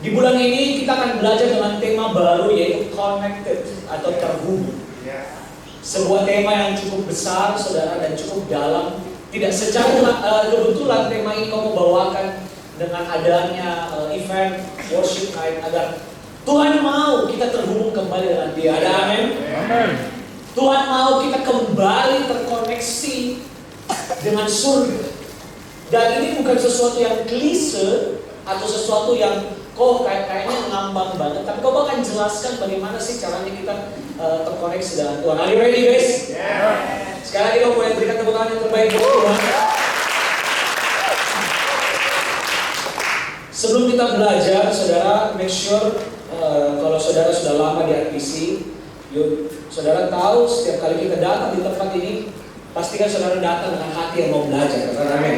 Di bulan ini kita akan belajar dengan tema baru, yaitu connected atau terhubung. Sebuah tema yang cukup besar, saudara, dan cukup dalam. Tidak secara kebetulan tema ini kamu bawakan dengan adanya event worship night, agar Tuhan mau kita terhubung kembali dengan Dia. Ada amin? Amin. Tuhan mau kita kembali terkoneksi dengan surga. Dan ini bukan sesuatu yang klise atau sesuatu yang kayaknya ngambang banget, tapi kau akan jelaskan bagaimana sih caranya kita terkoneksi dengan Tuhan. Are you ready, guys? Yeah. Sekali lagi kau boleh berikan tepuk tangan yang terbaik buat Tuhan. Sebelum kita belajar, saudara, make sure kalau saudara sudah lama di RPC, saudara tahu setiap kali kita datang di tempat ini, pastikan saudara datang dengan hati yang mau belajar. Amin.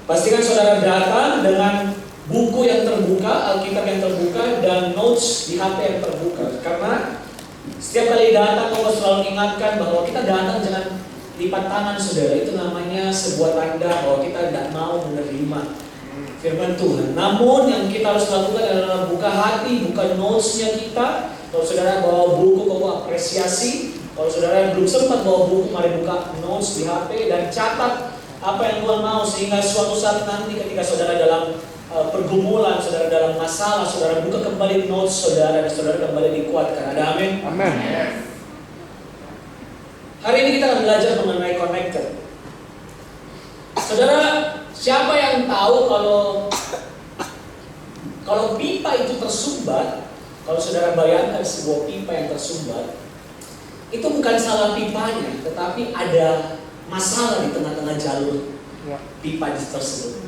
Pastikan saudara datang dengan buku yang terbuka, Alkitab yang terbuka, dan notes di HP yang terbuka. Karena setiap kali datang, kamu selalu ingatkan bahwa kita datang dengan lipat tangan, saudara. Itu namanya sebuah tanda bahwa kita tidak mau menerima firman Tuhan. Namun yang kita harus lakukan adalah buka hati, buka notesnya kita. Kalau saudara bawa buku, kamu apresiasi. Kalau saudara belum sempat bawa buku, mari buka notes di HP dan catat apa yang Tuhan mau, sehingga suatu saat nanti ketika saudara dalam pergumulan, saudara dalam masalah, saudara buka kembali notes saudara dan saudara kembali dikuatkan. Ada amin? Amin. Hari ini kita akan belajar mengenai connected. Saudara, siapa yang tahu kalau pipa itu tersumbat? Kalau saudara bayangkan sebuah pipa yang tersumbat, itu bukan salah pipanya, tetapi ada masalah di tengah-tengah jalur pipa tersebut.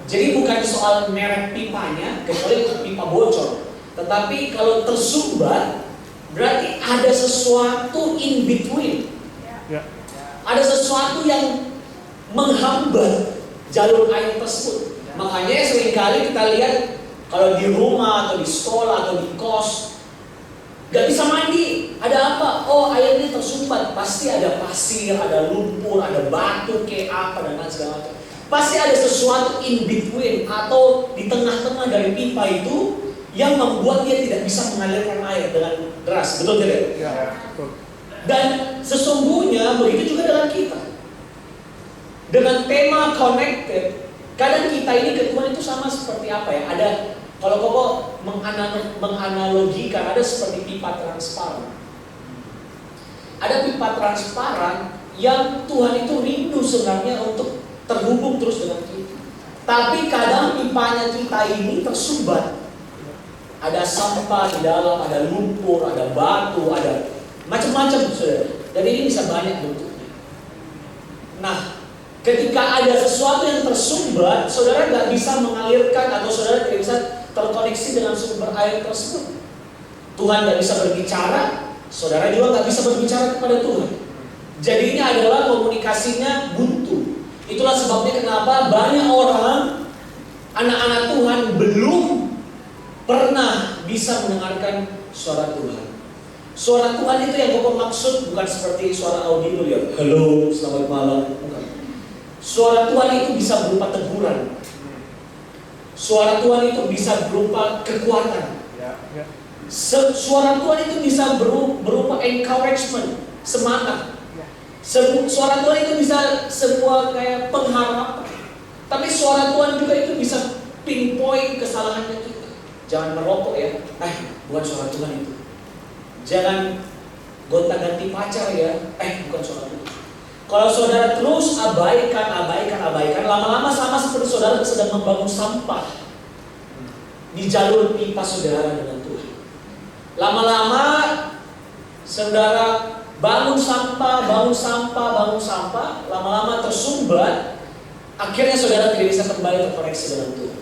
Jadi bukan soal merek pipanya, kecuali pipa bocor. Tetapi kalau tersumbat, berarti ada sesuatu in between. Ada sesuatu yang menghambat jalur air tersebut. Makanya seringkali kita lihat kalau di rumah atau di sekolah atau di kos, gak bisa mandi. Ada apa? Oh, airnya tersumbat. Pasti ada pasir, ada lumpur, ada batu, kayak apa dan lain segala macam. Pasti ada sesuatu in between atau di tengah-tengah dari pipa itu yang membuat dia tidak bisa mengalirkan air dengan deras. Betul tidak? Ya, betul. Dan sesungguhnya begitu juga dengan kita. Dengan tema connected, kadang kita ini ke Tuhan itu sama seperti apa ya? Ada, kalau kau menganalogikan, ada seperti pipa transparan. Ada pipa transparan yang Tuhan itu rindu sebenarnya untuk terhubung terus dengan kita. Tapi kadang pipanya kita ini tersumbat. Ada sampah di dalam, ada lumpur, ada batu, ada macam-macam, saudara. Dan ini bisa banyak bentuknya. Nah, ketika ada sesuatu yang tersumbat, saudara nggak bisa mengalirkan atau saudara tidak bisa terkoneksi dengan sumber air tersebut. Tuhan nggak bisa berbicara, saudara juga nggak bisa berbicara kepada Tuhan. Jadi ini adalah komunikasinya buntu. Itulah sebabnya kenapa banyak orang, anak-anak Tuhan belum pernah bisa mendengarkan suara Tuhan. Suara Tuhan itu yang Bapak maksud bukan seperti suara audible ya, halo, selamat malam, bukan. Suara Tuhan itu bisa berupa teguran. Suara Tuhan itu bisa berupa kekuatan. Suara Tuhan itu bisa berupa encouragement, semangat. Suara Tuhan itu bisa sebuah kayak pengharapan. Tapi suara Tuhan juga itu bisa pinpoint kesalahannya kita. Jangan merokok ya. Bukan suara Tuhan itu. Jangan gonta-ganti pacar ya. Bukan suara Tuhan. Kalau saudara terus abaikan, lama-lama sama seperti saudara sedang membangun sampah di jalur pipa saudara dengan Tuhan. Lama-lama saudara bangun sampah, lama-lama tersumbat, akhirnya saudara tidak bisa kembali terkoneksi dengan Tuhan.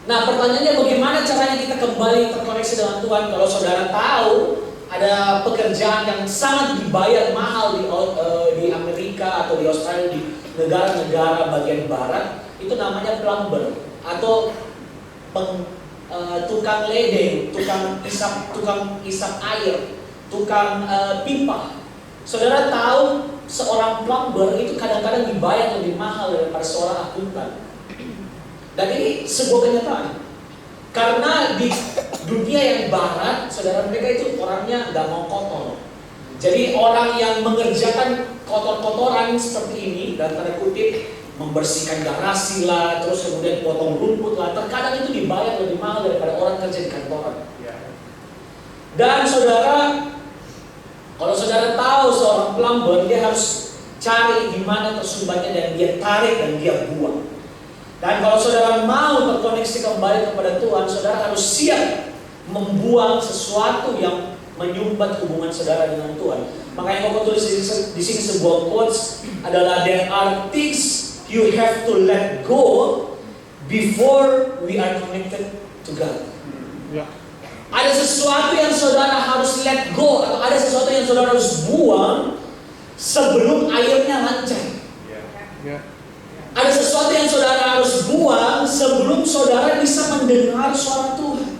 Nah, pertanyaannya bagaimana caranya kita kembali terkoneksi dengan Tuhan? Kalau saudara tahu ada pekerjaan yang sangat dibayar mahal di Amerika atau di Australia, di negara-negara bagian barat, itu namanya plumber atau tukang ledeng, tukang isap air, tukang pipa. Saudara tahu seorang plumber itu kadang-kadang dibayar lebih mahal daripada seorang akuntan. Dan ini sebuah kenyataan. Karena di dunia yang barat, saudara, mereka itu orangnya nggak mau kotor. Jadi orang yang mengerjakan kotor-kotoran seperti ini, dan tanda kutip, membersihkan garasi lah, terus kemudian potong rumput lah, terkadang itu dibayar lebih mahal daripada orang kerja di kantoran. Dan saudara, kalau saudara tahu seorang plumber, dia harus cari di mana tersumbatnya dan dia tarik dan dia buang. Dan kalau saudara mau terkoneksi kembali kepada Tuhan, saudara harus siap membuang sesuatu yang menyumbat hubungan saudara dengan Tuhan. Makanya Koko tulis di sini sebuah quotes adalah, there are things you have to let go before we are connected to God. Ada sesuatu yang saudara harus let go, atau ada sesuatu yang saudara harus buang sebelum airnya lancar. Ada sesuatu yang saudara harus buang sebelum saudara bisa mendengar suara Tuhan.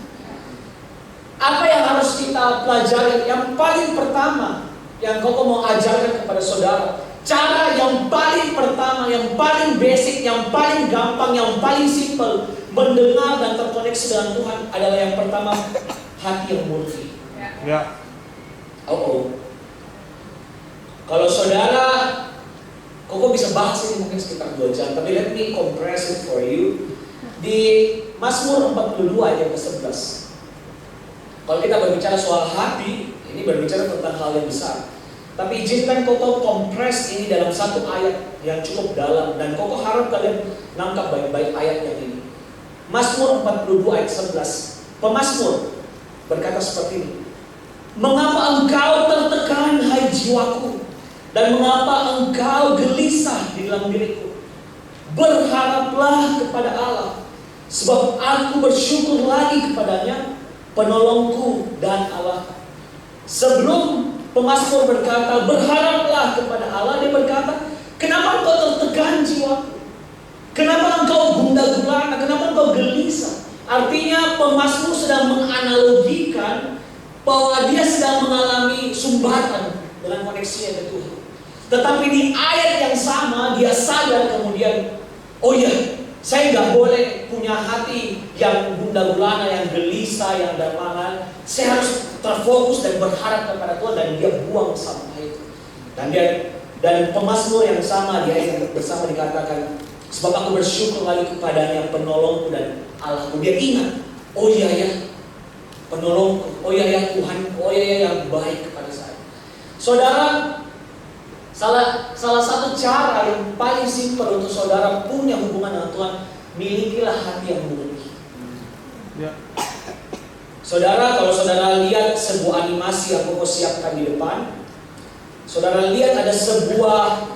Apa yang harus kita pelajari? Yang paling pertama yang Koko mau ajarkan kepada saudara, cara yang paling pertama, yang paling basic, yang paling gampang, yang paling simple mendengar dan terkoneksi dengan Tuhan adalah yang pertama, hati yang murni. Kalau saudara, Koko bisa bahas ini mungkin sekitar 2 jam, tapi let me compress it for you. Di Mazmur 42 ayat ke-11. Kalau kita berbicara soal hati, ini berbicara tentang hal yang besar. Tapi izinkan Koko kompres ini dalam satu ayat yang cukup dalam, dan Koko harap kalian nangkap baik-baik ayat yang ini. Mazmur 42 ayat 11. Pemazmur berkata seperti ini. Mengapa engkau tertekan, hai jiwaku? Dan mengapa engkau gelisah di dalam diriku? Berharaplah kepada Allah, sebab aku bersyukur lagi kepadanya, penolongku dan Allah. Sebelum pemazmur berkata, berharaplah kepada Allah, dia berkata, kenapa engkau tertekan jiwaku? Kenapa engkau gundah gulana? Kenapa engkau gelisah? Artinya pemazmur sedang menganalogikan bahwa dia sedang mengalami sumbatan dengan koneksinya dengan Tuhan. Tetapi di ayat yang sama dia sadar kemudian, oh iya, saya nggak boleh punya hati yang gundah gulana, yang gelisah, yang dermawan. Saya harus terfokus dan berharap kepada Tuhan, dan dia buang sampah itu. Dan pemazmur yang sama di ayat yang bersama dikatakan, sebab aku bersyukur lagi kepadanya, penolongku dan Allahku. Dia ingat, oh iya ya, penolongku, oh iya ya Tuhan, oh iya ya yang baik kepada saya. Saudara, salah satu cara yang paling simpel untuk saudara punya hubungan dengan Tuhan, milikilah hati yang murni. Saudara, kalau saudara lihat sebuah animasi yang Koko siapkan di depan, saudara lihat ada sebuah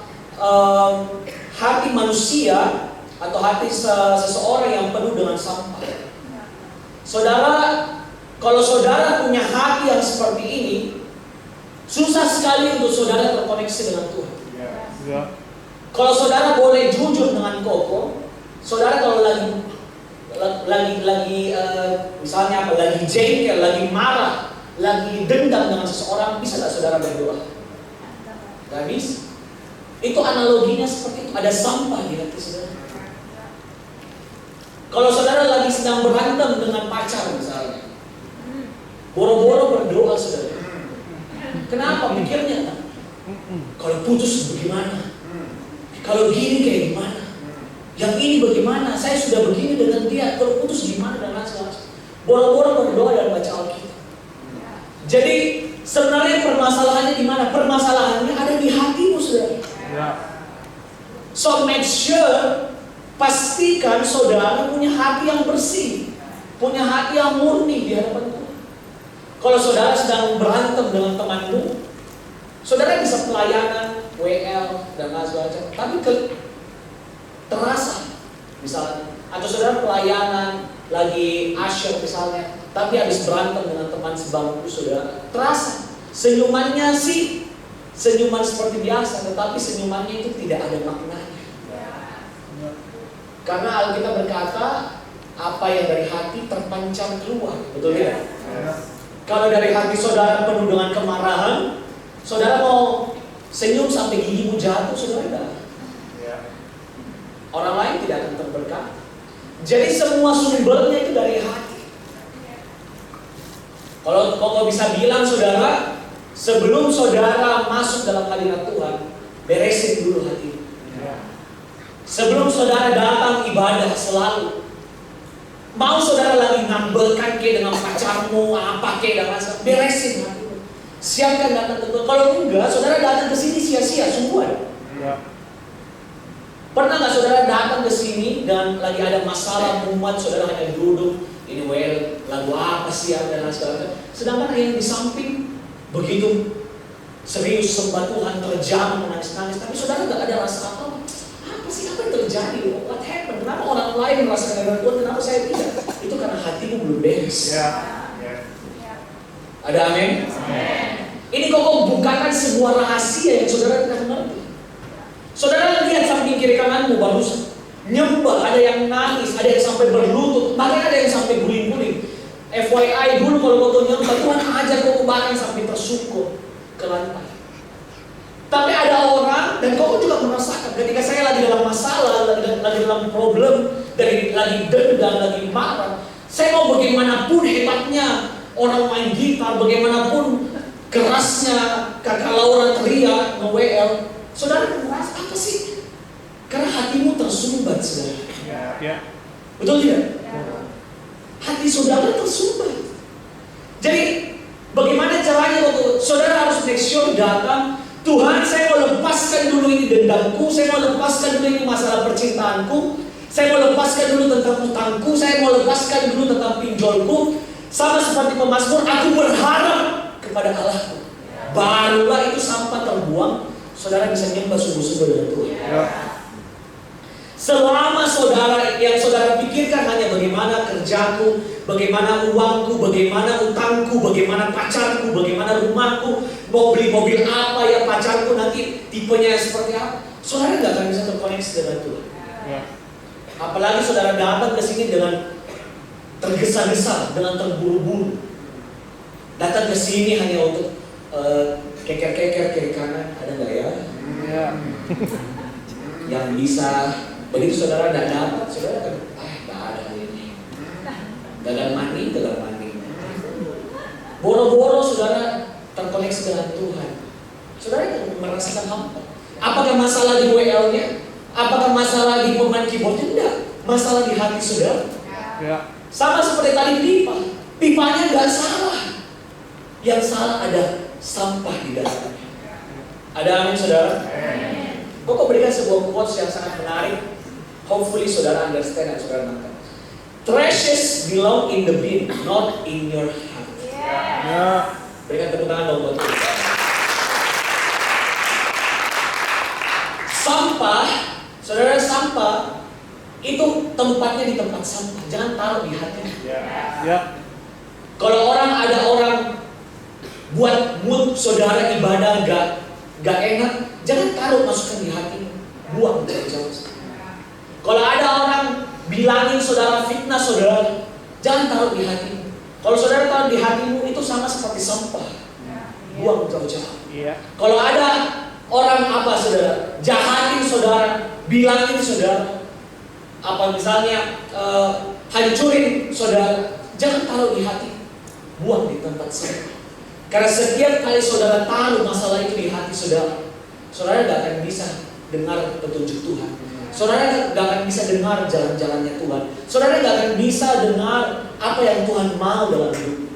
hati manusia atau hati seseorang yang penuh dengan sampah. Saudara, kalau saudara punya hati yang seperti ini, susah sekali untuk saudara terkoneksi dengan Tuhan. Kalau saudara boleh jujur dengan Koko, saudara kalau misalnya apa, lagi jengkel, lagi marah, lagi dendam dengan seseorang, bisa nggak saudara berdoa? Gak bisa. Itu analoginya seperti itu. Ada sampah di hati saudara. Kalau saudara lagi sedang berantem dengan pacar misalnya, boro-boro berdoa saudara. Kenapa? Mikirnya, kalau putus bagaimana? Kalau gini kayak gimana? Yang ini bagaimana? Saya sudah begini dengan dia, kalau putus gimana dan lain-lain. Boro-boro berdoa dan baca Alkitab. Jadi sebenarnya permasalahannya di mana? Permasalahannya ada di hatimu, saudara. So make sure, pastikan saudara punya hati yang bersih, punya hati yang murni di hadapan Tuhan. Kalau saudara sedang berantem dengan temanmu, saudara bisa pelayanan, WL dan lain-lain, tapi terasa misalnya, atau saudara pelayanan lagi asyik misalnya, tapi habis berantem dengan teman sebangku saudara, terasa senyumannya sih senyuman seperti biasa, tetapi senyumannya itu tidak ada maknanya. Karena Alkitab berkata, apa yang dari hati terpancar keluar, betul tidak? Kalau dari hati saudara penuh dengan kemarahan, saudara mau senyum sampai gigimu jatuh, saudara tidak. Orang lain tidak akan terberkati. Jadi semua sumbernya itu dari hati. Kalau kau bisa bilang saudara, sebelum saudara masuk dalam hadirat Tuhan, beresin dulu hati. Sebelum saudara datang ibadah selalu, mau saudara lagi ngambelkan ke dengan pacarmu, apa ke dan masa, beresin hatimu. Siapkan datang ke Tuhan. Kalau enggak, saudara datang ke sini sia-sia semua. Pernah nggak saudara datang ke sini dan lagi ada masalah umat, saudara hanya duduk, ini lagu apa sih dan lain sebagainya. Sedangkan yang di samping begitu serius sembah Tuhan, terjam, menangis-nangis, tapi saudara nggak ada rasa apa sih, apa yang terjadi? What happened? Kenapa orang lain merasakan hadirat Tuhan, kenapa saya tidak? Itu karena hatimu belum beres. Ada amin? Ini kok bukakan sebuah rahasia yang saudara tidak mengerti. Saudara lihat samping kiri kananmu barusan nyembah, ada yang nangis, ada yang sampai berlutut, bahkan ada yang sampai guling-guling. FYI dulu kalau kau nyembah, Tuhan ajar kau bahkan sampai tersungkur ke lantai. Tapi ada orang, dan kau juga merasakan ketika saya lagi dalam masalah, lagi dalam problem, lagi dendam, lagi marah, saya mau bagaimanapun hebatnya orang main gitar, bagaimanapun kerasnya kakak Laura teriak, nge-WL, saudara merasa apa sih? Karena hatimu tersumbat, saudara. Betul tidak? Hati saudara tersumbat. Jadi bagaimana caranya waktu saudara harus make sure datang, Tuhan, saya mau lepaskan dulu ini dendamku, saya mau lepaskan dulu ini masalah percintaanku, saya mau lepaskan dulu tentang utangku, saya mau lepaskan dulu tentang pinjolku. Sama seperti pemazmur, aku berharap kepada Allahku. Barulah itu sampah terbuang, saudara bisa nyembah sungguh-sungguh dengan Tuhan. Selama yang saudara pikirkan hanya bagaimana kerjaku, bagaimana uangku, bagaimana utangku, bagaimana pacarku, bagaimana rumahku, mau beli mobil apa ya pacarku nanti tipenya seperti apa, saudara nggak akan bisa terkoneksi dengan Tuhan. Apalagi saudara datang ke sini dengan tergesa-gesa, dengan terburu-buru. Datang ke sini hanya untuk keker-keker kiri kanan, ada nggak ya? Yang bisa. Begitu saudara tidak dapat, saudara kan, tidak ada ini. Gagal mandi. Boro-boro saudara terkoneksi dengan Tuhan. Saudara merasakan hampa. Apakah masalah di WL-nya? Apakah masalah di pemain keyboardnya? Tidak. Masalah di hati saudara. Sama seperti tadi pipa. Pipanya nggak salah. Yang salah ada sampah di dalamnya. Ada amin saudara? Kok berikan sebuah quotes yang sangat menarik. Hopefully saudara understand dan saudara nangkap. Treasures belong in the bin, not in your heart. Berikan tepuk tangan dong buat kita. Sampah, saudara, sampah itu tempatnya di tempat sampah. Jangan taruh di hati. Kalau ada orang buat mood saudara ibadah gak enak, jangan taruh masukkan di hati. Buang jauh-jauh. Kalau ada orang bilangin saudara, fitnah saudara, jangan taruh di hatimu. Kalau saudara taruh di hatimu, itu sama seperti sampah. Buang jauh-jauh. Kalau ada orang saudara, jahatin saudara, bilangin saudara, misalnya hancurin saudara, jangan taruh di hati. Buang di tempat sampah. Karena setiap kali saudara taruh masalah itu di hati saudara, saudara tidak akan bisa dengar petunjuk Tuhan. Saudara gak akan bisa dengar jalan-jalannya Tuhan. Saudara gak akan bisa dengar apa yang Tuhan mau dalam hidup.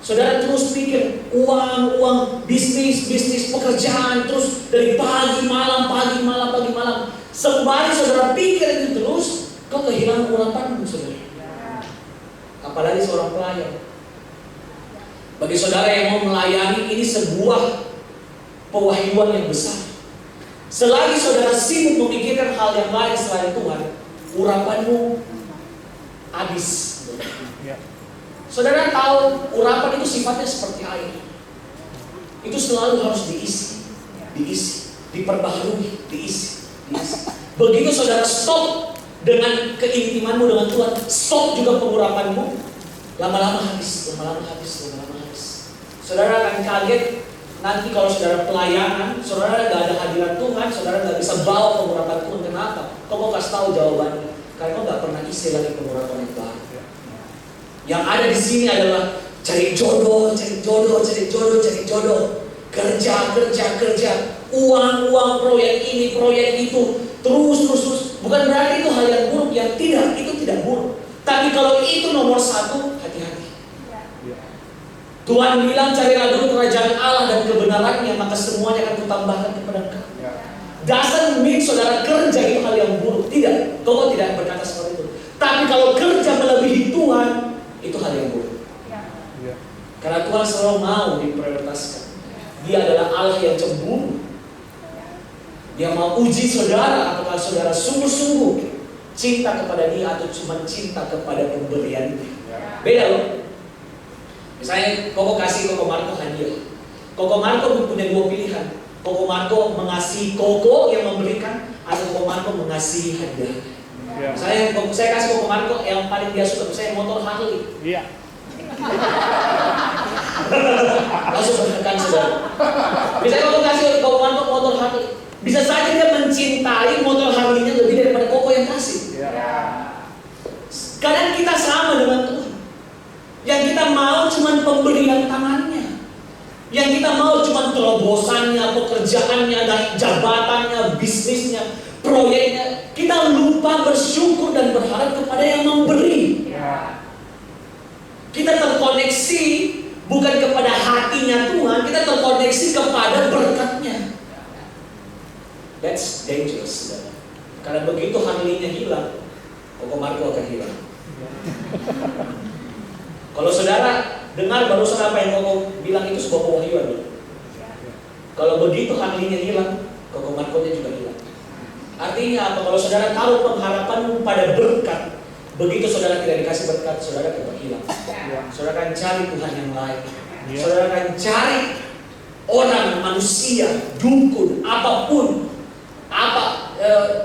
Saudara terus pikir uang, bisnis, pekerjaan, terus dari pagi malam. Sembari saudara pikir itu terus, kau kehilangan urapanmu saudara. Apalagi seorang pelayan. Bagi saudara yang mau melayani, ini sebuah pewahyuan yang besar. Selagi saudara sibuk memikirkan hal yang lain selain Tuhan, urapanmu habis. Saudara tahu urapan itu sifatnya seperti air. Itu selalu harus diisi, diperbaharui, diisi. Begitu saudara stop dengan keintimanmu dengan Tuhan, stop juga pengurapanmu, lama-lama habis. Saudara akan kaget. Nanti kalau saudara pelayanan, saudara gak ada hadirat Tuhan, saudara gak bisa bawa pengurapan Tuhan. Kenapa? Kok kasih tahu jawabannya? Karena kau nggak pernah isi lagi pengharapan yang baru. Yang ada di sini adalah cari jodoh, cari jodoh, cari jodoh, cari jodoh. Kerja, uang, proyek ini, proyek itu, terus. Bukan berarti itu hal yang buruk, yang tidak, itu tidak buruk. Tapi kalau itu nomor satu, hati-hati. Tuhan bilang carilah dulu kerajaan Allah dan kebenarannya, maka semuanya akan kutambahkan kepada engkau. Doesn't mean saudara kerja itu hal yang buruk, tidak. Kau tidak berkata seperti itu. Tapi kalau kerja melebihi Tuhan, itu hal yang buruk. Karena Tuhan selalu mau diprioritaskan. Dia adalah Allah yang cemburu. Dia mau uji saudara, apakah saudara sungguh-sungguh cinta kepada dia atau cuma cinta kepada pemberiannya. Beda loh. Misalnya Koko kasih Koko Marco hadiah. Koko Marco punya dua pilihan. Koko Marco mengasihi Koko yang memberikan, atau Koko Marco mengasihi hadiah. Misalnya saya kasih Koko Marco yang paling dia suka, misalnya motor Harley. Langsung bertekan saudara. Misalnya Koko kasih Koko Marco motor Harley, bisa saja dia mencintai motor Harley-nya lebih daripada Koko yang kasih. Kadang kita sama dengan Tuhan. Yang kita mau cuma pemberian tangannya. Yang kita mau cuma terobosannya, pekerjaannya, dan jabatannya, bisnisnya, proyeknya. Kita lupa bersyukur dan berharap kepada yang memberi. Kita terkoneksi bukan kepada hatinya Tuhan, kita terkoneksi kepada berkatnya. That's dangerous. Karena begitu Harley-nya hilang, Koko Marco akan hilang. Kalau saudara dengar barusan apa yang Koko bilang itu sebuah pewahyuan. Kalau begitu Harley-nya hilang, Koko Marco-nya juga hilang. Artinya apa? Kalau saudara taruh pengharapanmu pada berkat, begitu saudara tidak dikasih berkat, saudara akan hilang. Saudara akan cari Tuhan yang lain. Saudara akan cari orang, manusia, dukun, apapun,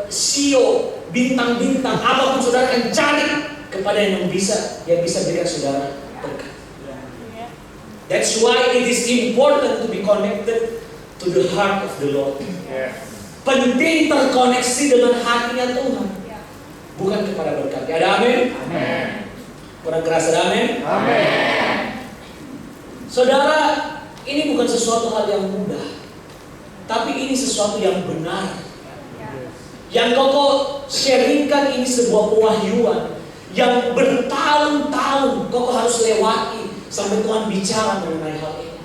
CEO, bintang-bintang, apapun saudara akan cari kepada yang bisa berikan saudara berkat. That's why it is important to be connected to the heart of the Lord. Penting terkoneksi dengan hatinya Tuhan, bukan kepada berkatnya. Ada amin? Kurang keras, ada amin? Saudara, ini bukan sesuatu hal yang mudah, tapi ini sesuatu yang benar. Yang Koko sharingkan ini sebuah pewahyuan yang bertahun-tahun Koko harus lewati sampai Tuhan bicara mengenai hal ini.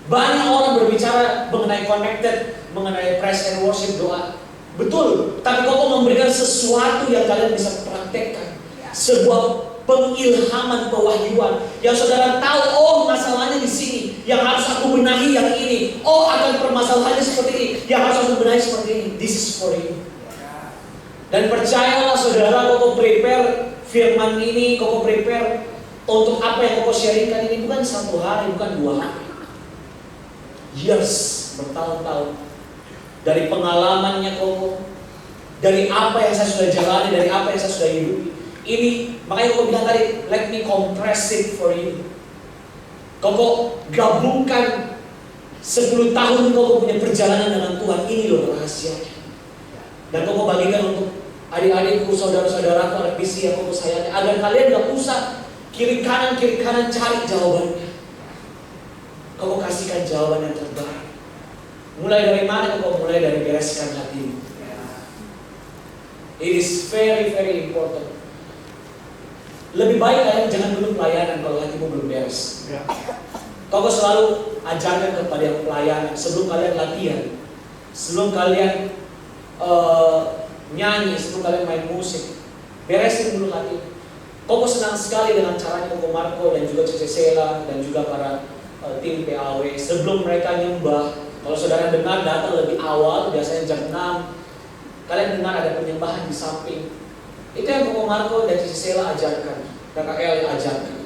Banyak orang berbicara mengenai connected, mengenai praise and worship, doa. Betul, tapi Koko memberikan sesuatu yang kalian bisa praktekkan. Sebuah pengilhaman, pewahyuan yang saudara tahu, oh masalahnya di sini, yang harus aku benahi yang ini. Oh, akan permasalahannya seperti ini, yang harus aku benahi seperti ini. This is for you. Dan percayalah saudara, Koko prepare firman ini, Koko prepare untuk apa yang Koko sharingkan ini bukan satu hari, bukan 2 hari. Years, bertahun-tahun. Dari pengalamannya Koko, dari apa yang saya sudah jalani, dari apa yang saya sudah hidupi. Ini, makanya Koko bilang tadi, let me compress it for you. Koko gabungkan 10 tahun Koko punya perjalanan dengan Tuhan. Ini loh rahasianya. Dan Koko bagikan untuk adik-adikku, saudara-saudaraku, anak bisi yang Koko sayangi, agar kalian gak usah kiri kanan cari jawabannya. Koko kasihkan jawaban yang terbaik. Mulai dari mana Koko? Mulai dari bereskan hatimu. It is very, very important. Lebih baik kalian jangan dulu pelayanan kalau hatimu belum beres. Koko selalu ajarkan kepada yang pelayanan sebelum kalian latihan, sebelum kalian nyanyi, sebelum kalian main musik, beresin dulu hati. Koko senang sekali dengan caranya Koko Marco dan juga Cece Sela dan juga para tim PAW. Sebelum mereka nyembah, kalau saudara dengar datang lebih awal, biasanya jam 6, kalian dengar ada penyembahan di samping. Itu yang Koko Marco dan Cece Sela ajarkan, Kakak El ajarkan.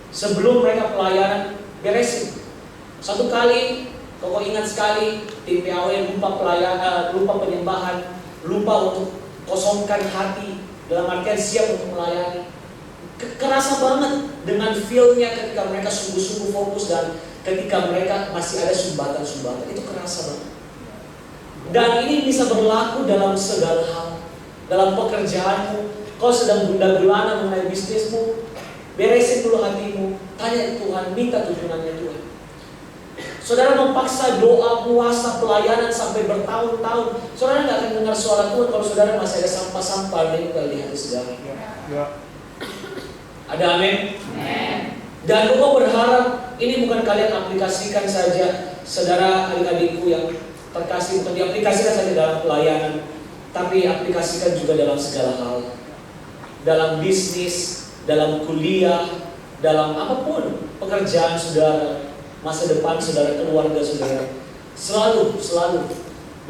Sebelum mereka pelayanan, beresin. Satu kali Koko ingat sekali tim PAW lupa penyembahan, lupa untuk kosongkan hati, dalam artian siap untuk melayani. Kerasa banget dengan feel-nya ketika mereka sungguh-sungguh fokus dan ketika mereka masih ada sumbatan-sumbatan, itu kerasa banget. Dan ini bisa berlaku dalam segala hal, dalam pekerjaanmu, kau sedang gundah gulana mengenai bisnismu, beresin dulu hatimu, tanya Tuhan, minta tuntunannya Tuhan. Saudara memaksa doa, puasa, pelayanan sampai bertahun-tahun, saudara nggak akan dengar suara Tuhan kalau saudara masih ada sampah-sampah nempel di hati saudara. Ada amin? Dan kau berharap ini bukan kalian aplikasikan saja, saudara adik-adikku yang terkasih, bukan diaplikasikan saja dalam pelayanan, tapi aplikasikan juga dalam segala hal. Dalam bisnis, dalam kuliah, dalam apapun pekerjaan saudara, masa depan saudara, keluarga saudara. Selalu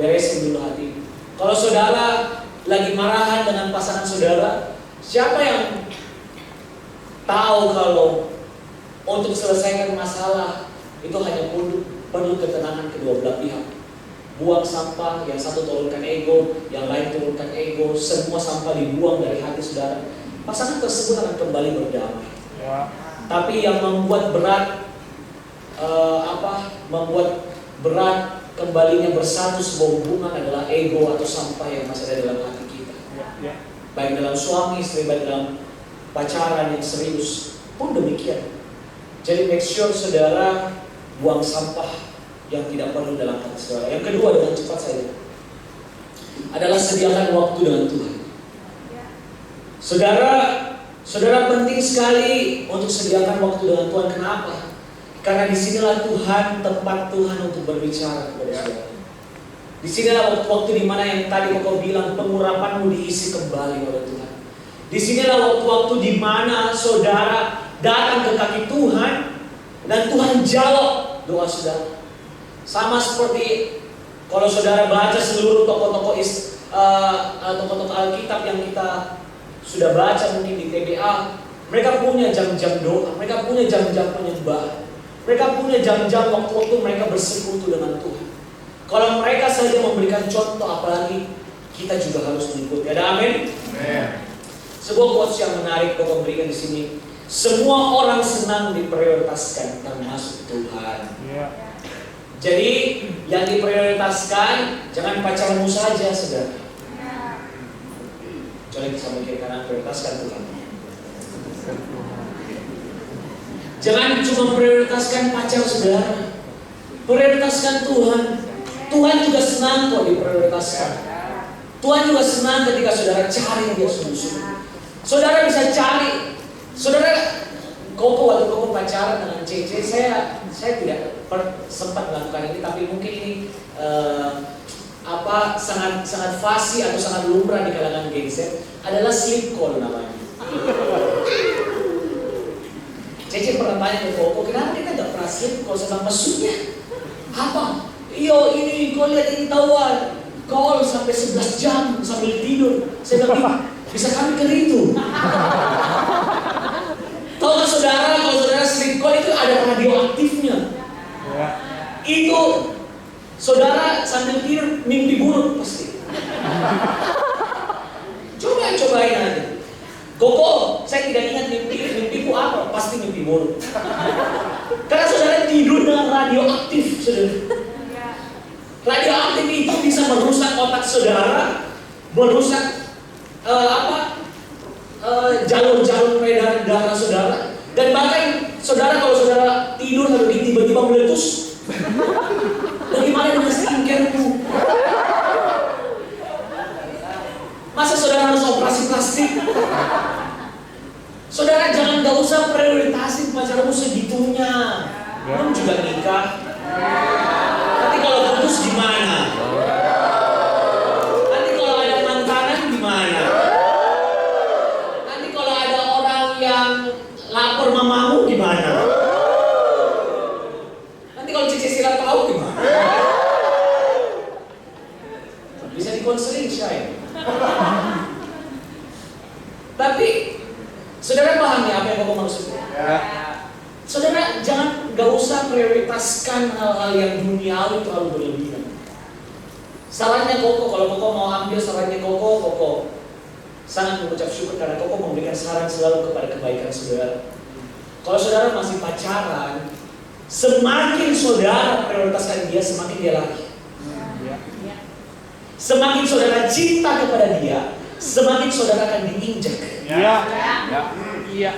beresin dulu hati. Kalau saudara lagi marahan dengan pasangan saudara, siapa yang tahu kalau untuk selesaikan masalah itu hanya perlu ketenangan kedua belah pihak. Buang sampah, yang satu turunkan ego, yang lain turunkan ego, semua sampah dibuang dari hati saudara. Pasangan tersebut akan kembali berdamai. Tapi yang membuat berat kembalinya bersatu sebuah hubungan adalah ego atau sampah yang masih ada dalam hati kita. Baik dalam suami istri, baik dalam pacaran yang serius pun demikian. Jadi make sure saudara buang sampah yang tidak perlu dalam hati saudara. Yang kedua, dengan cepat saja, adalah sediakan waktu dengan Tuhan. Saudara penting sekali untuk sediakan waktu dengan Tuhan. Kenapa? Karena disinilah Tuhan, tempat Tuhan untuk berbicara kepada saudara. Disinilah waktu-waktu dimana yang tadi kau bilang pengurapanmu diisi kembali oleh Tuhan. Disinilah waktu-waktu dimana saudara datang ke kaki Tuhan dan Tuhan jawab doa saudara. Sama seperti kalau saudara baca seluruh tokoh-tokoh Alkitab yang kita sudah baca mungkin di TBA, mereka punya jam-jam doa, mereka punya jam-jam penyembahan, mereka punya jam-jam waktu-waktu mereka bersekutu dengan Tuhan. Kalau mereka saja memberikan contoh, apalagi kita juga harus mengikuti. Ada amin? Sebuah quotes yang menarik Bapak berikan di sini. Semua orang senang diprioritaskan, termasuk Tuhan. Jadi yang diprioritaskan jangan pacarmu saja, saudara. Coba bisa mikir kanan, prioritaskan Tuhan. Jangan cuma prioritaskan pacar saudara, prioritaskan Tuhan. Tuhan juga senang kok diprioritaskan. Tuhan juga senang ketika saudara cari dia sungguh-sungguh. Saudara bisa cari. Saudara, Koko waktu Koko pacaran dengan CC, saya tidak sempat melakukan ini, tapi mungkin ini sangat fasih atau sangat lumrah di kalangan Gen Z, adalah sleep call namanya. CC pernah tanya ke Koko, kenapa kita nggak pernah sleep call? Saya bilang, maksudnya apa? Iyo ini, kau lihat ini tawar, call sampai 11 jam sambil tidur. Saya bilang, bisa kami ke itu. Tahu kan saudara, kalau saudara sleep call itu ada radioaktifnya. Itu saudara sambil tidur mimpi buruk pasti. Cobain aja. Koko, saya tidak ingat mimpiku apa, pasti mimpi buruk. Karena saudara tidur dengan radioaktif, saudara. Radioaktif itu bisa merusak otak saudara, merusak jalur-jalur peredaran darah saudara, dan bahkan saudara kalau saudara tidur lalu tiba-tiba meletus, bagaimana dengan skincare-mu? Masa saudara harus operasi plastik? Saudara gak usah prioritasin pacarmu segitunya. Belum juga nikah. Nanti kalau putus gimana? Nanti kalau ada mantanan gimana? Nanti kalau ada orang yang lapor mamamu gimana? Nanti kalau cici silat tahu gimana? Bisa dikonseling Syai. Tapi saudara paham ya apa yang Bapak maksudnya? Saudara gak usah prioritaskan hal-hal yang duniawi terlalu berlebihan. Salahnya Koko, kalau Koko mau ambil sarannya Koko sangat mengucap syukur karena Koko memberikan saran selalu kepada kebaikan saudara. Kalau saudara masih pacaran, semakin saudara prioritaskan dia, semakin dia lari. Semakin saudara cinta kepada dia, semakin saudara akan diinjak. Iya.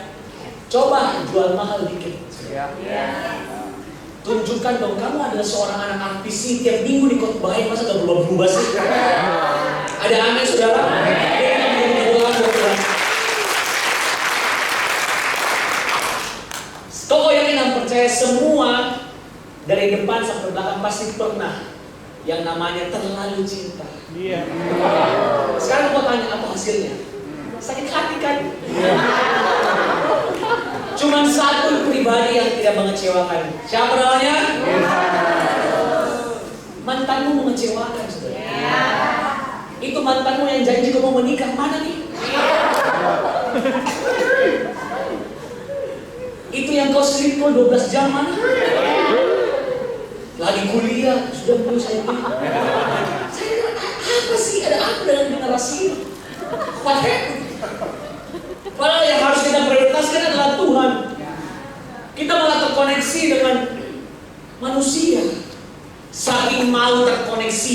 Coba jual mahal dikit. Iya. Tunjukkan dong kamu adalah seorang anak artis sih, tiap minggu dikotbahin, masa gak berubah-berubah sih? Ada amin saudara? Kau yakin dan percaya semua dari depan sampai belakang pasti pernah yang namanya terlalu cinta. Iya. Sekarang mau tanya apa hasilnya? Sakit hati kan? Cuman satu pribadi yang tidak mengecewakan. Siapa namanya? Mantanmu mengecewakan, saudara. Itu mantanmu yang janji kamu mau menikah, mana nih? Itu yang kau sleep call 12 jam, mana? Lagi kuliah, sudah perlu saya bilang. Saya apa sih, ada apa dengan generasi ini? Padahal yang harus kita prioritaskan adalah Tuhan. Kita malah terkoneksi dengan manusia. Saking mau terkoneksi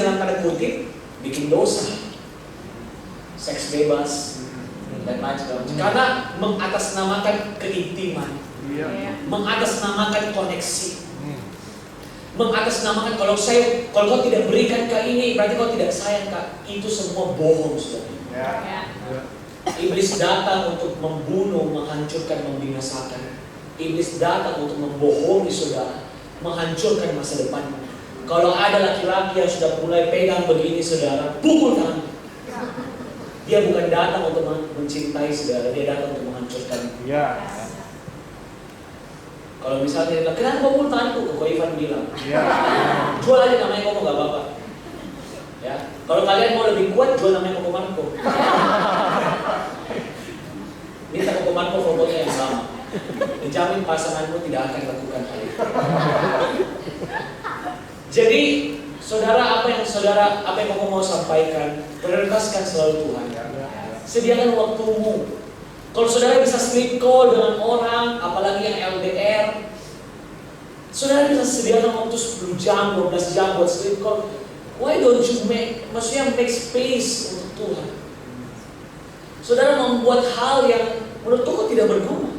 dalam tanda kutip, bikin dosa, seks bebas, dan macam-macam. Karena mengatasnamakan keintiman, mengatasnamakan koneksi, mengatasnamakan kalau kau tidak berikan ke ini, berarti kau tidak sayang kak. Itu semua bohong, saudara. Iblis datang untuk membunuh, menghancurkan, membinasakan. Iblis datang untuk membohongi saudara, menghancurkan masa depan. Kalau ada laki-laki yang sudah mulai pegang begini saudara, pukul tangan. Dia bukan datang untuk mencintai saudara, dia datang untuk menghancurkan. Kalau misalnya dia bilang, kenapa pukul tanganku? Kok Ivan bilang, jual aja namanya Koko, gak apa-apa. Ya, kalau kalian mau lebih kuat, jual namanya Koko Marco. Minta Koko Marco fotonya yang sama. Dijamin pasanganmu tidak akan lakukan hal itu. Jadi, saudara, apa yang Koko mau sampaikan, prioritaskan selalu Tuhan. Sediakan waktumu. Kalau saudara bisa sleep call dengan orang, apalagi yang LDR, saudara bisa sediakan waktu 10 jam, 12 jam buat sleep call. Why don't you make space untuk Tuhan? Saudara membuat hal yang menurut kau tidak berguna.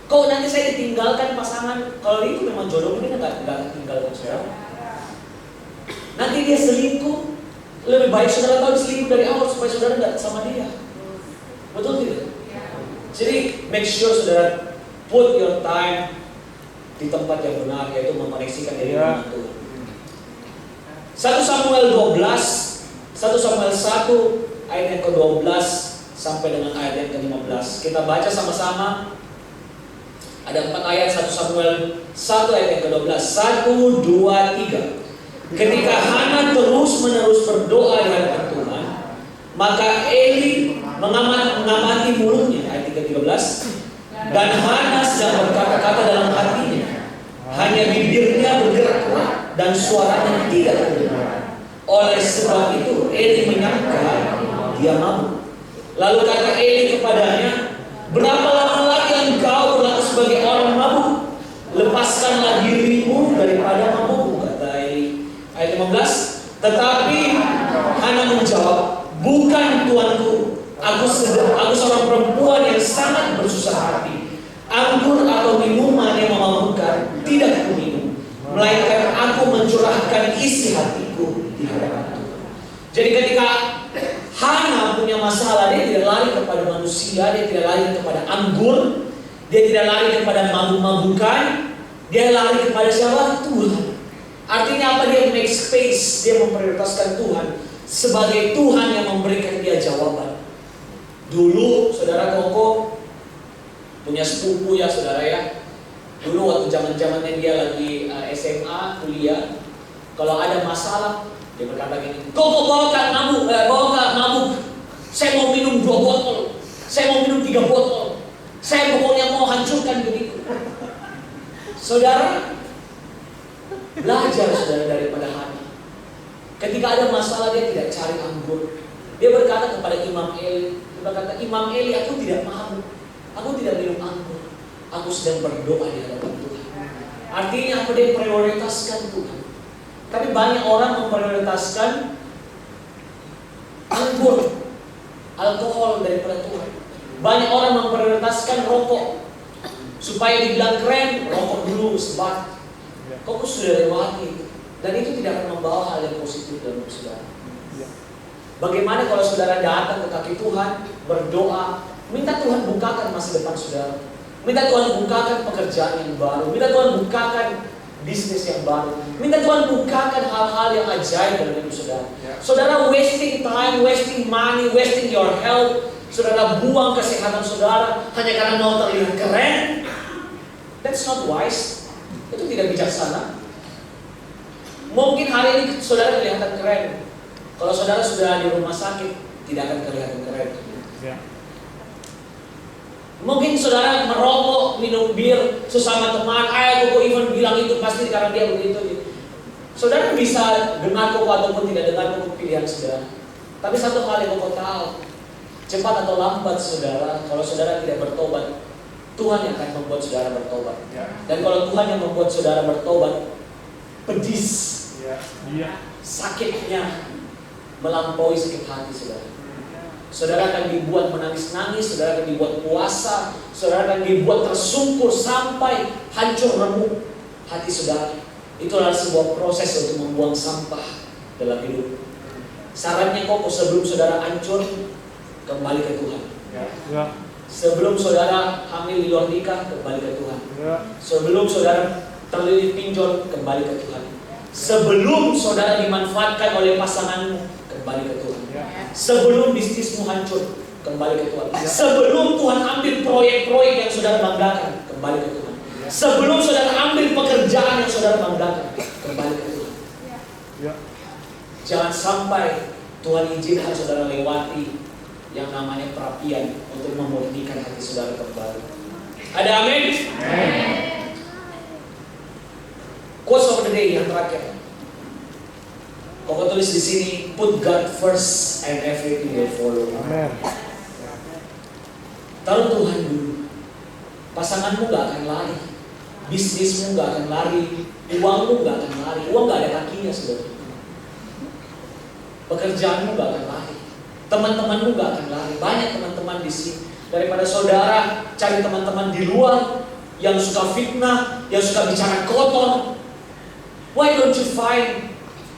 Kau nanti saya ditinggalkan pasangan, kalau itu memang jodoh ini nggak tinggalkan saudara. Nanti dia selingkuh, lebih baik saudara tahu selingkuh dari awal supaya saudara nggak sama dia. Betul tidak? Jadi make sure saudara put your time di tempat yang benar, yaitu mengoneksikan diri dengan Tuhan. 1 Samuel 1 ayat yang ke-12 sampai dengan ayat yang ke-15. Kita baca sama-sama. Ada 4 ayat 1 Samuel 1 ayat yang ke-12. 1, 2, 3. Ketika Hana terus-menerus berdoa di hadapan Tuhan, maka Eli mengamati mulutnya, ayat 13. Dan Hana sedang berkata-kata dalam hatinya, hanya bibirnya bergerak dan suaranya tidak terdengar. Oleh sebab itu Eli menyangka dia mabuk. Lalu kata Eli kepadanya, berapa lama lagi engkau berlaku sebagai orang mabuk? Lepaskanlah dirimu daripada mabuk, kata Eli. Ayat 15. Tetapi Hana menjawab, bukan tuanku, aku seorang perempuan yang sangat bersusah hati. Anggur atau minuman yang memabukkan tidak kuminum, melainkan aku mencurahkan isi hatiku di hadapan Tuhan. Jadi ketika Hana punya masalah, dia tidak lari kepada manusia, dia tidak lari kepada anggur, dia tidak lari kepada mabuk-mabukan, dia lari kepada siapa? Tuhan. Artinya apa? Dia make space, dia memprioritaskan Tuhan sebagai Tuhan yang memberikan dia jawaban. Dulu saudara Koko punya sepupu ya saudara ya. Dulu waktu zaman-zamannya dia lagi SMA, kuliah, kalau ada masalah, dia berkata gini, Koko bawakan mabuk, saya mau minum 2 botol, saya mau minum 3 botol, saya pokoknya mau hancurkan begitu. Saudara, belajar saudara daripada Hana. Ketika ada masalah dia tidak cari anggur. Dia berkata kepada Imam Eli, dia berkata, Imam Eli, aku tidak mabuk, aku tidak minum anggur, aku sedang berdoa di hadapan Tuhan. Artinya apa? Dia prioritaskan Tuhan. Tapi banyak orang memprioritaskan anggur, alkohol daripada Tuhan. Banyak orang memprioritaskan rokok supaya dibilang keren, rokok dulu sebat. Kok sudah lewati itu, dan itu tidak akan membawa hal yang positif dalam hidup saudara. Bagaimana kalau saudara datang ke kaki Tuhan, berdoa, minta Tuhan bukakan masa depan saudara, minta Tuhan bukakan pekerjaan yang baru, minta Tuhan bukakan bisnis yang baru, minta Tuhan bukakan hal-hal yang ajaib dalam hidup saudara. Saudara wasting time, wasting money, wasting your health, saudara buang kesehatan saudara hanya karena mau terlihat keren. That's not wise. Itu tidak bijaksana. Mungkin hari ini saudara kelihatan keren. Kalau saudara sudah di rumah sakit, tidak akan kelihatan keren. Mungkin saudara merokok, minum bir sesama teman, kok even bilang itu pasti karena dia begitu. Saudara bisa dengar kok ataupun tidak dengar kok pilihan saudara. Tapi satu hal yang kau tahu, cepat atau lambat saudara, kalau saudara tidak bertobat, Tuhan yang akan membuat saudara bertobat. Dan kalau Tuhan yang membuat saudara bertobat, pedis, sakitnya melampaui sakit hati saudara. Saudara akan dibuat menangis-nangis, saudara akan dibuat puasa, saudara akan dibuat tersungkur sampai hancur remuk hati saudara. Itu adalah sebuah proses untuk membuang sampah dalam hidup. Sarannya kok sebelum saudara hancur, kembali ke Tuhan. Sebelum saudara hamil di luar nikah, kembali ke Tuhan. Sebelum saudara terlilit pinjol, kembali ke Tuhan. Sebelum saudara dimanfaatkan oleh pasanganmu, kembali ke Tuhan. Sebelum bisnismu hancur, kembali ke Tuhan. Sebelum Tuhan ambil proyek-proyek yang saudara banggakan, kembali ke Tuhan. Sebelum saudara ambil pekerjaan yang saudara banggakan, kembali ke Tuhan. Jangan sampai Tuhan izinkan saudara lewati yang namanya perapian untuk memurnikan hati saudara kembali. Ada amin? Quotes of the day yang terakhir. Kau tulis di sini, put God first and everything will follow. Amen. Taruh Tuhan dulu. Pasanganmu gak akan lari, bisnismu gak akan lari, uangmu gak akan lari. Uang gak ada kakinya saudara. Pekerjaanmu gak akan lari, teman-temanmu gak akan lari. Banyak teman-teman di sini. Daripada saudara cari teman-teman di luar yang suka fitnah, yang suka bicara kotor, why don't you find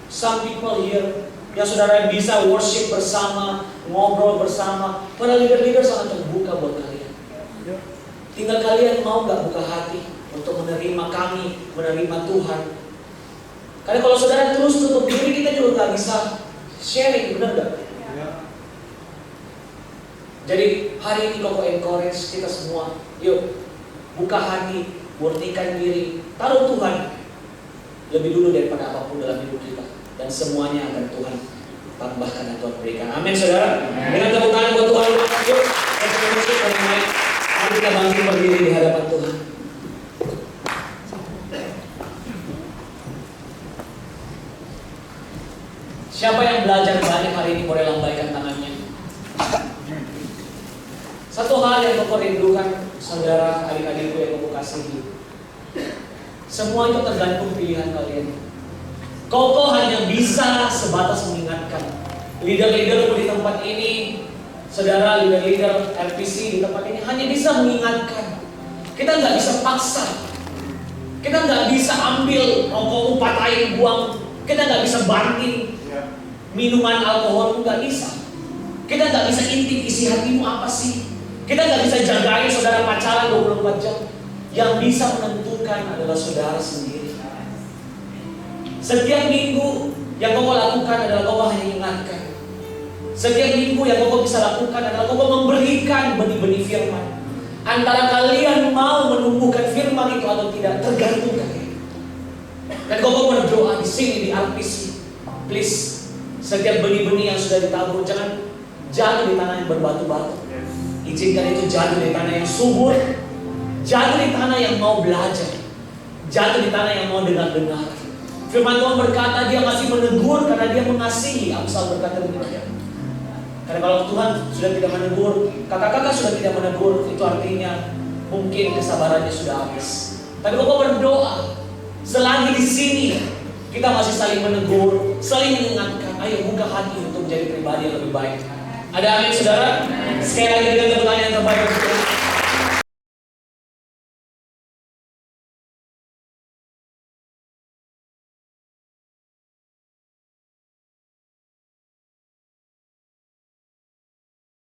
some people here yang saudara bisa worship bersama, ngobrol bersama. Para leader-leader sangat terbuka buat kalian. Tinggal kalian mau gak buka hati untuk menerima kami, menerima Tuhan. Karena kalau saudara terus tutup diri, kita juga gak bisa sharing, benar gak? Jadi hari ini koko encourage kita semua, yuk buka hati, murnikan diri, taruh Tuhan lebih dulu daripada apapun dalam hidup kita. Dan semuanya akan Tuhan tambahkan dan Tuhan berikan. Amin saudara. Dengan tepuk tangan buat Tuhan. Yuk, mari kita bangkit berdiri di hadapan Tuhan. Siapa yang belajar banyak hari ini boleh lambaikan tangannya. Satu hal yang kau rindukan, saudara, adik-adikku yang kau kasihi. Semua itu tergantung pilihan kalian. Kau hanya bisa sebatas mengingatkan. Leader-leader di tempat ini, saudara leader-leader RPC di tempat ini hanya bisa mengingatkan. Kita nggak bisa paksa. Kita nggak bisa ambil rokokmu patahin buang. Kita nggak bisa banting minuman alkohol, nggak bisa. Kita nggak bisa intip isi hatimu apa sih. Kita nggak bisa jagain saudara pacaran 24 jam. Yang bisa menentukan adalah saudara sendiri. Setiap minggu yang kau lakukan adalah kau hanya ingatkan. Setiap minggu yang kau bisa lakukan adalah kau memberikan benih-benih firman. Antara kalian mau menumbuhkan firman itu atau tidak tergantung kalian. Dan kau berdoa di sini di RPC, please, setiap benih-benih yang sudah ditabur jangan jatuh di tanah yang berbatu-batu. Izinkan itu jatuh di tanah yang subur, jatuh di tanah yang mau belajar, jatuh di tanah yang mau dengar-dengar. Firman Tuhan berkata dia masih menegur karena dia mengasihi. Amsal berkata demikian. Karena kalau Tuhan sudah tidak menegur, kakak-kakak sudah tidak menegur, itu artinya mungkin kesabarannya sudah habis. Tapi Bapak berdoa, selagi di sini kita masih saling menegur, saling mengingatkan. Ayo buka hati untuk menjadi pribadi yang lebih baik. Ada amin saudara? Sekali lagi dengan